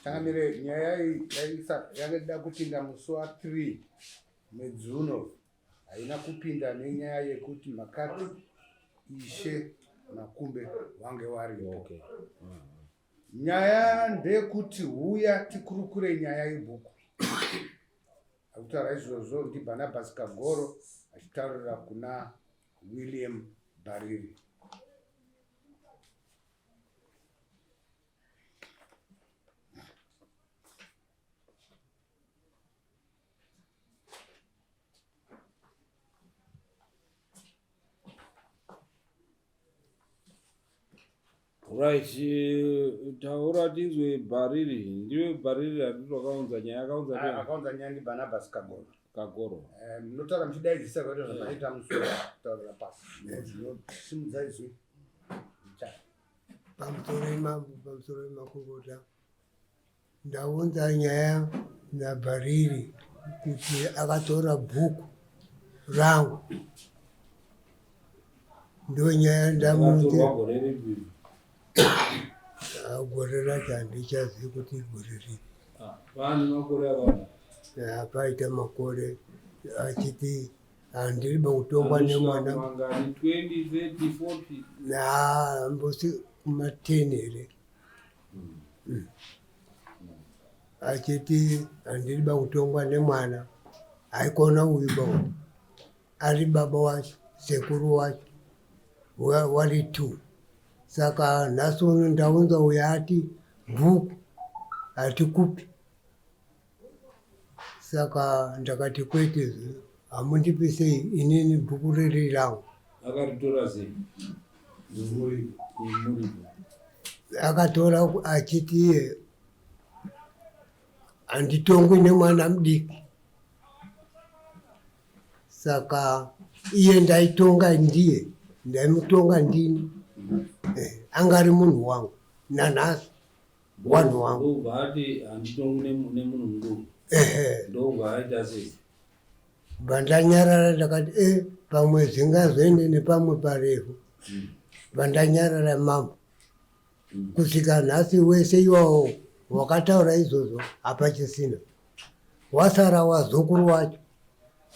Tangamire nyaya yakada kupinda musi wa3 mwedzi uno haina kupinda nenyaya yekuti makati Ishe Makumbe wange waripo. Nyaya ndeyekuti huya tikurukure nyaya yebhuku. Akutaura izvozvo ndiBarnabas Kagoro achitaurira kuna William Bariri. Right, taura tizwe Bariri, ndiwe Bariri atitokaunza nyaya akaunza nyaya ndiBarnabas Kagoro. Munotaura muchidaidzisa kuti zvakaita musoro kutaurira pasi. Simudza izwi. Pamusoro Makurukota ndaunza nyaya naBariri kuti akatora bhuku rangu ndo nyaya ndamunza gore racho handichazivi kuti gore ripi. Paita makore achiti handiriba kutongwa nemwana mbosi kuma10 here achiti handiriba kutongwa nemwana haikona uiba ari baba wacho sekuru wacho wari 2. Saka nhasi uno ndaunza uyo ati bhuku hatikupi. Saka ndakati kwete hamundipi sei inini bhuku riri rangu. Akaritora sei? Akatora achiti iye handitongwi nemwana mudiki. Saka iye ndaitonga ndiye, ndaimutonga ndini. Angari munhu wangu nanhasi wanhu wangu. Ndobvati handitongwi nemunhu muduku. Ndobvaita sei? Bandanyarara ndakati pamwe zvingazoende nepamwe parefu. Bandanyarara mambo. Kusvika nhasi wese iwawo wakataura izvozvo hapachisina. Wasara wazukuru wacho.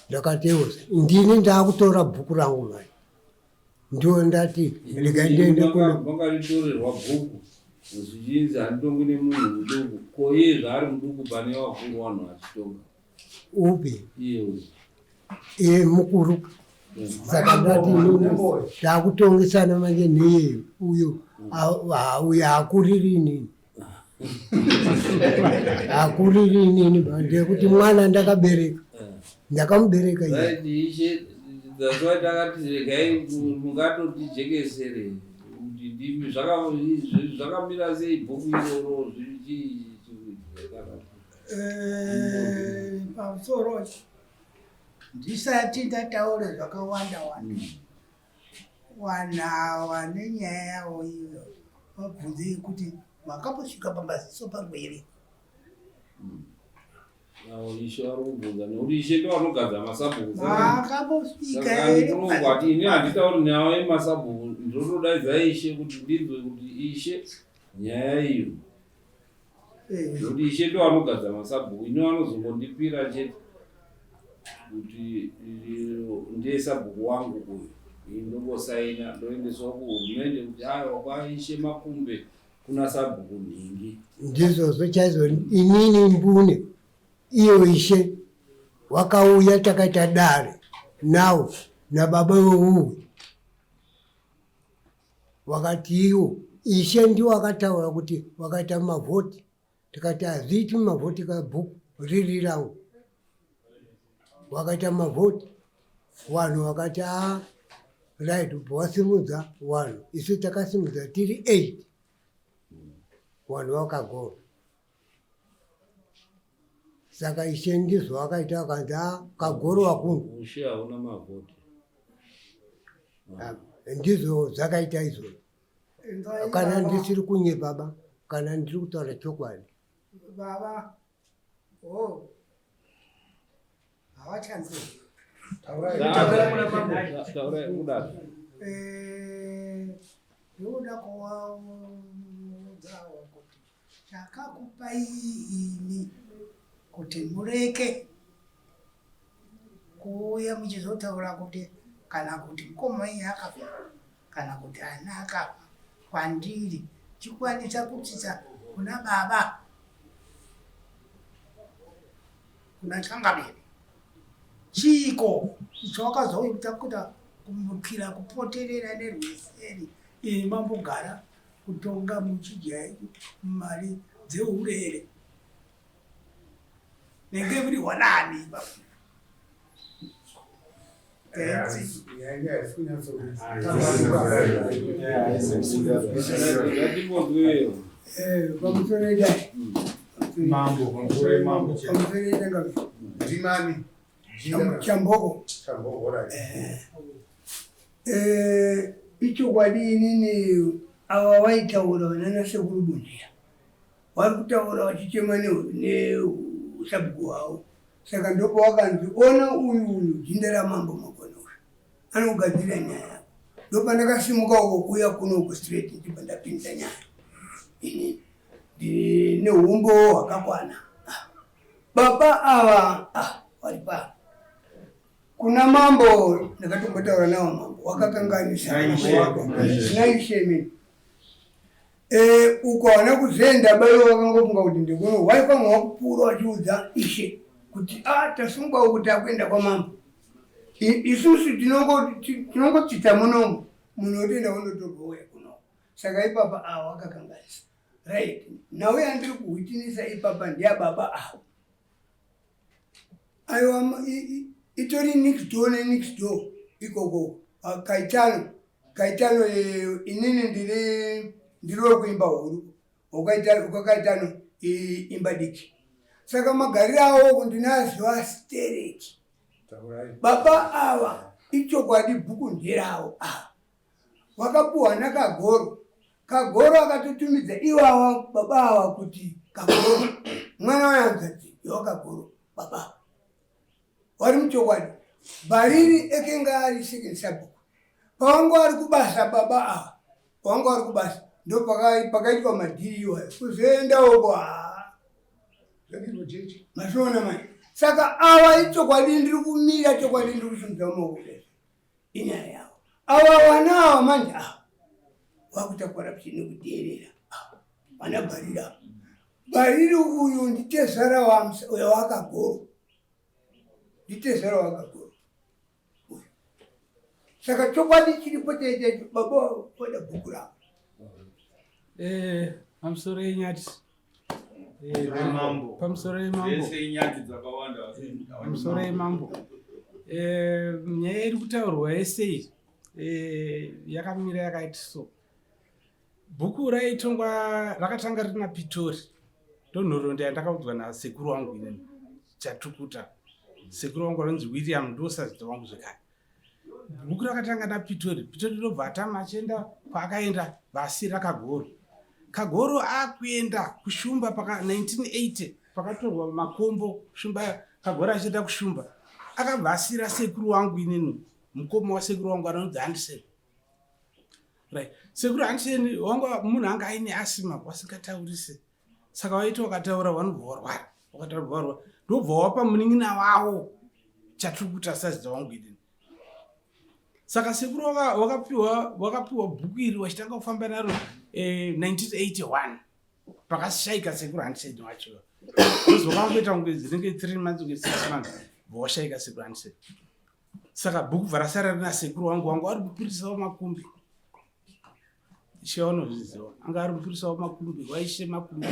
Ndakati ndini ndakutora bhuku rangu mai. Ndio ndati ndikaendende kuno vakaritorerwa bhuku zvichinzi handitongwi nemunhu muduku. Ko iye zvaari muduku pane wakuru wanhu achitonga. Upi? Iye mukuru. Saka ndati ndakutongesana manje neye uyo hakuriri inini. Hakuriri inini ndekuti mwana ndakabereka. Ndakamubereka iye. That's takati regai mungatotijekesere kuti zvakamira sei bhuku iroro pamusoro ndisati ndataura zvakawanda wanhawa nenyaya yavo iyo vabvunze kuti makambosvika pambaziso pangwere. Ishe ari kubvunza nekuti Ishe ndo anogadza masabhuku. Makambosvika ndinongwati ini handitauri nyaya yemasabhuku, ndinotodaidza Ishe kuti ndinzwe kuti Ishe nyaya iyo. Nekuti Ishe ndo anogadza masabhuku, ino anozombondipira chete kuti ndiye sabhuku wangu uyu ndongosaina ndoendeswa kuhurumende kuti haiwa kwaIshe Makumbe kuna sabhuku nhingi. Ndizvozvo chaizvo inini mbune. Iyo Ishe wakauya takaita dare nawo nababa wehuwe wakati iwo Ishe ndiwo wakataura kuti wakaita mavhoti. Tikati hazviiti mavhoti kabhuku riri rangu. Wakaita mavhoti wanhu wakati right wasimudza wanhu isu takasimudza tiri 8 wanhu wakagora. Saka Ishe ndizvo wakaita wakanzi Kagoro wakunhu. Ishe hauna mavhoti. Ndizvo zvakaita izvo. Kana ndisiri kunye baba, kana ndiri kutaura chokwadi. Baba, havachanzi. Taura kudaro. Ndoda kuvaudzawo kuti chakakupai ini kuti mureke kuuya muchizotaura kuti kana kuti mukoma iye akafa kana kuti ana akafa kwandiri chikwanisa kutsitsa kuna baba kuna Tsangamire chiko chawakazoita kuta kumukira kupoterera nerweseri ini mambogara kutonga muchidya mari dzeurere nenge muri wanani baba Chamboko icho kwadini awa waitaura vanana sekuru Bunjira vari kutaura vachichema nesabhuku wavo saka ndopo wakanzi ona uyu jinde ramambo makono anogadzira nyaya yako ndopa ndakasimuka uko kuya kuno uko straight ndipo ndapinza nyaya ini ndine umbo hwakakwana baba ava waripa kuna mambo ndakatombotaura nawo mambo wakakanganisa naishemi ukaona kuzenda bayo wakangofunga kuti ndikuno waipamwe wakupura wachiudza ishe kuti tasungwa kuti akuenda kwa mambo isusu tinongotsitsa munomu munotoenda kundotorwa kuno saka ipapa wakakanganisa right nawe andiri kuhwitinisa ipapa ndiya baba aiwa itori next door ikoko kaitano inini ndiri kuimba huru ukakaitano imba diki saka magariro awo kundinaziva stereki baba ava ichokwadi bhuku ndiravo wakapuhwa kagoro akatotumidza ivava baba ava kuti kagoro mwana wayanzati iwakagoro baba wari muchokwadi bhariri ekenga ari second sabhuku pavanga vari kubasa baba ava pavanga vari kubasa ndo pakaitwa madhiri iwayo kuzoendawo masona mai saka ava ichokwadi ndiri kumira chokwadi ndiri kusumudza mumaokureza inyaya yavo ava vana ava manje vakuita corruption nekuteerera vana bhariri uyu nditezara wakagoro nditezara wakagoro saka chokwadi chiripo chechecho baba voda bhuku ravo pamusoro yenyati pamusoro yemambo nyaya iri kutaurwa yese yakamira yakaiti so bhuku raitongwa rakatanga riri naPitori ndonhoroondo yandakaudzwa nasekuru wangu inini chatukuta sekuru wangu anonzi William ndosazita wangu zvekare bhuku rakatanga naPitori ndobva atama achienda kwaakaenda vasira kagoro akuenda kushumba paka 1980 pakatorwa makombo kushumba kagoro achienda kushumba akabvasira sekuru wangu inini mukoma wasekuru wangu anonzi Anderson right sekuru Anderson wanga munhu anga aine asima wasingataurise saka waita wakataura vanobva warwara ndobva wapa munin'ina wavo chatukuta sazita wangu inini saka sekuru wakapiwa bhuku iri wachitanga kufamba naro 1981 pakashaika sekuru Anderson wacho zvokangoita kunge dzinenge 3 months kunge 6 months vawashaika sekuru Anderson saka bhuku bva rasara rina sekuru wangu ari kupurisawo makumbi chiaunozviziva anga ari kupurisawo makumbi waishe makumbi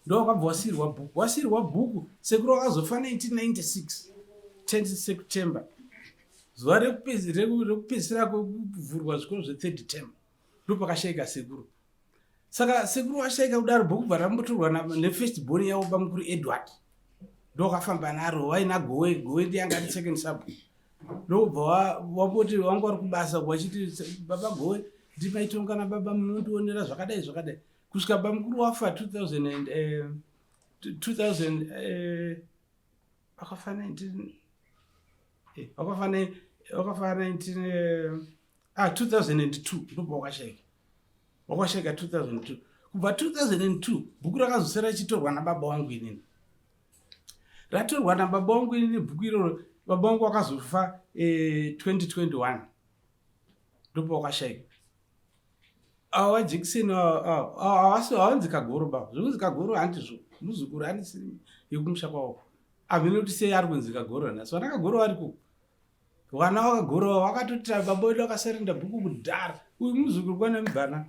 ndo wakabva wasiyirwa bhuku sekuru wakazofa 1996 10 September zuva rekupedzisira kuvhurwa zvikoro zve3rd term ndopakashaika sekuru saka sekuru washaika kudaro bhuku bva rambotorwa nefirst born yavo bamukuru Edward ndokafamba naro waina gowe ndiyangati second sabhuku ndobva wapoti wanga vari kubasa wachiti baba gowe ndimaitonga nababa munondionera zvakadai kusvika bamukuru wafa 2000 akafa 2002 ndobva wakashaika 2002 kubva 2002 bhuku rakazosara richitorwa nababa vangu inini. Ratorwa nababa vangu inini bhuku iroro. Baba vangu vakazofa 2021 ndopa wakashayika. Awa Jackson hawanzi Kagoro baba. Zvokunzi Kagoro handizvo. Muzukuru handisiri yekumusha kwavo. Hamene kuti sei ari kunzi Kagoro nhasi. Vana Kagoro variko. Vana vakagoro vakatoti baba vedu vakasarenda bhuku kudhara. Uyu muzukuru kwana mubvana.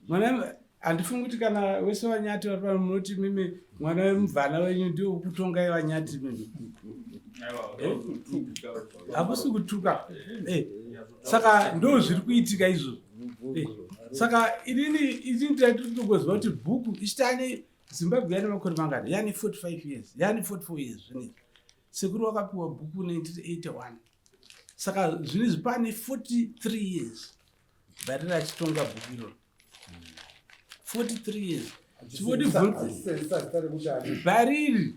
Mwana handifungi kuti kana wese Wanyati vari pano munoti mimi mwana wemubvana wenyu ndio kutongai Wanyati mimi. Hakusi kutuka. Saka ndo zviri kuitika izvo. Saka inini ndatokuziva kuti bhuku ichitane Zimbabwe yana makore mangani? Yani 45 years, yani 44 years zvinezvi. Sekuru wakapiwa bhuku 1981. Saka zvinezvi pane 43 years Bharire achitonga bhuku iroro. 43 years. Bharire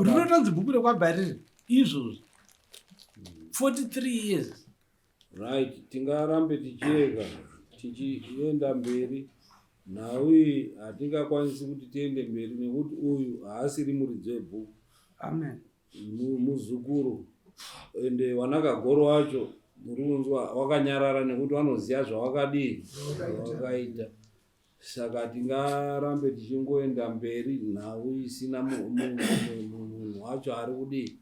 rinotonzi bhuku rekwaBharire izvozvo 43 years. Right, tingarambe tichirega tichienda mberi. Naui hatingakwanisi kuti tiende mberi nekuti uyu haasiri muridzi webhuku. Amen. Muzukuru ende Wanakagoro wacho murunzwa wakanyarara nekuti wanoziva zvawakadii wakaita. Saka tingarambe tichingoenda mberi nhau isina munhu wacho ari kudii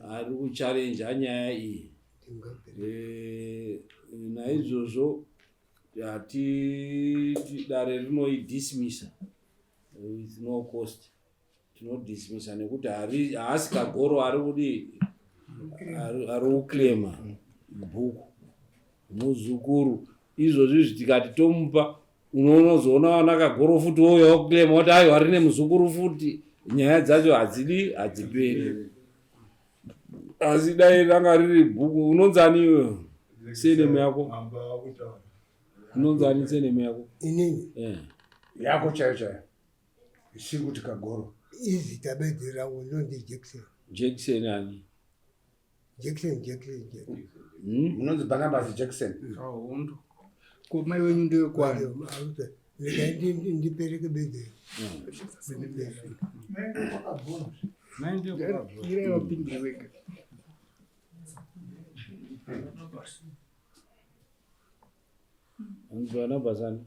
ari kuchallenge nyaya iyi. Naizvozvo dare rinoidismisa with no cost. Tinodismisa nekuti haasi Kagoro ari kudii ari kuklema bhuku. Muzukuru izvozvi tikati tomupa unozoona Wanakagoro futi wouya kuklema kuti aiwa ari nemuzukuru futi. Nyaya dzacho hadziperi. Asi dai ranga riri bhuku unonzani iwe senemu yako? Unonzani senemu yako? Inini? Yako chaiyo. Isiri kuti Kagoro. Izita bedzi rangu ndonzi Jackson. Jackson ani? Jackson. Unonzi Barnabas Jackson. Undu. Kumai wenyu ndio kwani? Ndipereke bedzi. Ire wapindi weka. Barnabas ani?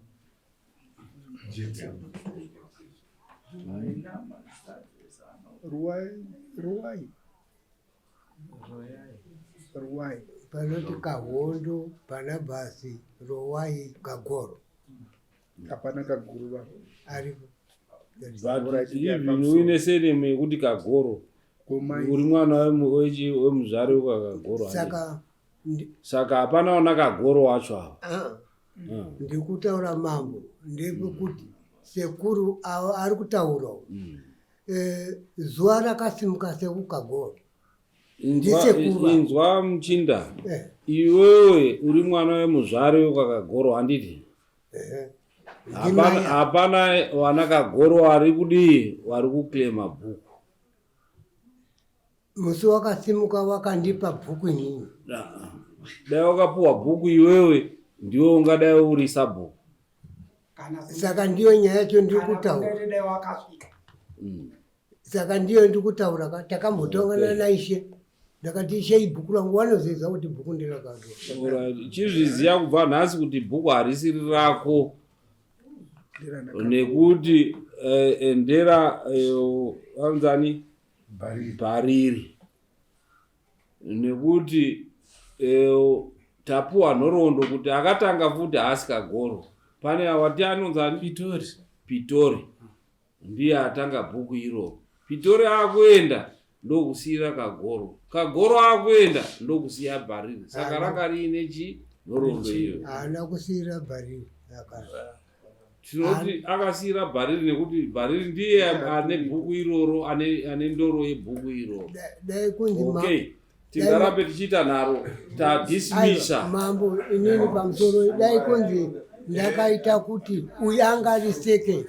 Ruwai. Panoti Kahondo, Barnabas, Ruwai, Kagoro. Hapana Kagoro baba. Aripo. Uine senemu yekuti Kagoro. Uri mwana wemuzvare weKagoro. Saka hapana Wanakagoro wacho ava. Ndikutaura mambo ndepekuti sekuru ari kutaurawo zuva rakasimuka sekuKagoro. Inzwa muchinda. Iwewe uri mwana wemuzvare weKagoro handiti? Hapana Wanakagoro vari kudii vari kuklema bhuku. Musi wakasimuka wakandipa bhuku inini. Dai wakapuwa bhuku iwewe ndiwe ungadai uri sabhuku. Saka ndiyo nyaya yacho ndiri kutaura. Saka ndiyo ndiri kutaura. Takambotongana naIshe. Ndakati Ishe ibhuku rangu wanoziva kuti bhuku nderakadwa. Chizviziva kubva nhasi kuti bhuku harisiri rako. Nekuti ndera vanzani Bharire. Nekuti tapuwa nhoroondo kuti akatanga futi haasi Kagoro. Pane wati anonzani Pitori. Ndiye atanga bhuku iro. Pitori akuenda ndokusiyira Kagoro. Kagoro akuenda ndokusiya Bharire. Saka ranga riine nhoroondo iyo. Haana kusiyira Bharire. Tinoti akasiyira Bharire nekuti Bharire ndiye ane bhuku iroro, ane ndoro yebhuku iroro. Dai kunzi okay. Tingarambe tichiita nharo tadismisa. Mambo inini pamusoro dai kunzi ndakaita kuti uyu angariseke.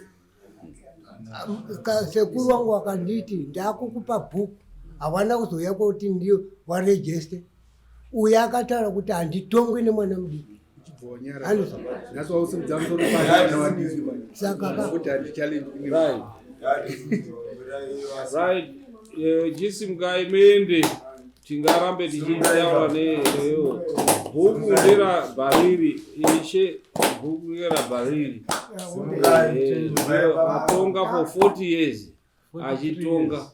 Sekuru wangu wakanditi ndakukupa bhuku hawana kuzoya kuti ndiyo warejeste. Uyu akataura kuti handitongwe nemwana mudiki. Anisa. Nyatso usimudza musoro pasi nawadiki Saka kuti handichallenge Right. Right. Chisimgaimende tingarambe tichitaura neyo bhuku nderabhariri ishe bhuku nderabhariri atonga for 40 years achitonga